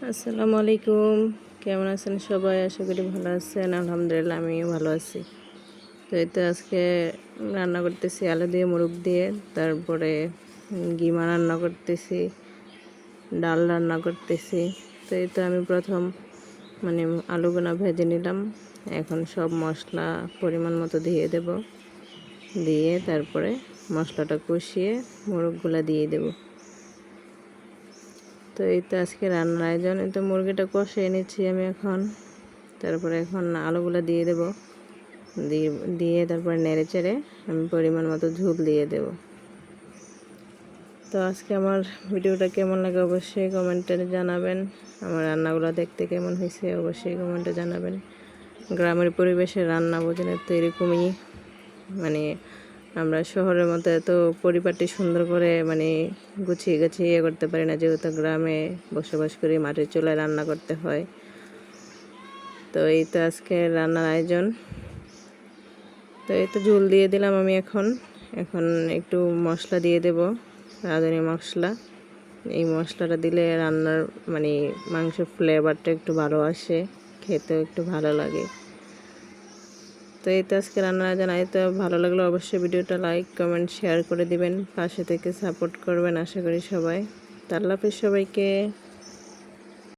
আসসালামু আলাইকুম। কেমন আছেন সবাই? আশা করি ভালো আছেন। আলহামদুলিল্লাহ আমিও ভালো আছি। তো এই তো আজকে রান্না করতেছি আলু দিয়ে মোরগ দিয়ে, তারপরে গিমা রান্না করতেছি, ডাল রান্না করতেছি। তো এই তো আমি প্রথম আলুগুলা ভেজে নিলাম। এখন সব মশলা পরিমাণ মতো দিয়ে দেব, দিয়ে তারপরে মশলাটা কষিয়ে মোরগগুলা দিয়ে দেব। তো এই তো আজকে রান্নার আয়োজন। এই তো মুরগিটা কষিয়ে নিচ্ছি আমি এখন। তারপরে এখন আলুগুলো দিয়ে দেব, দিয়ে তারপরে নেড়ে চেড়ে আমি পরিমাণ মতো ঝোল দিয়ে দেব। তো আজকে আমার ভিডিওটা কেমন লাগে অবশ্যই কমেন্টে জানাবেন। আমার রান্নাগুলো দেখতে কেমন হয়েছে অবশ্যই কমেন্টে জানাবেন। গ্রামের পরিবেশে রান্না বোঝেন তো এরকমই, আমরা শহরের মতো এত পরিপাটি সুন্দর করে গুছিয়ে গুছিয়ে করতে পারি না, যেহেতু গ্রামে বসবাস করি, মাটির চুলায় রান্না করতে হয়। তো এই তো আজকে রান্নার আয়োজন। তো এই তো ঝোল দিয়ে দিলাম আমি। এখন একটু মশলা দিয়ে দেব, রাঁধুনি মশলা। এই মশলাটা দিলে রান্নার মাংসের ফ্লেভারটা একটু ভালো আসে, খেতেও একটু ভালো লাগে। তো এই তো আজকে রান্না জানাই। তো ভালো লাগলে অবশ্যই ভিডিওটা লাইক কমেন্ট শেয়ার করে দিবেন, পাশে থেকে সাপোর্ট করবেন আশা করি সবাই। তো আল্লাহ হাফেজ সবাইকে।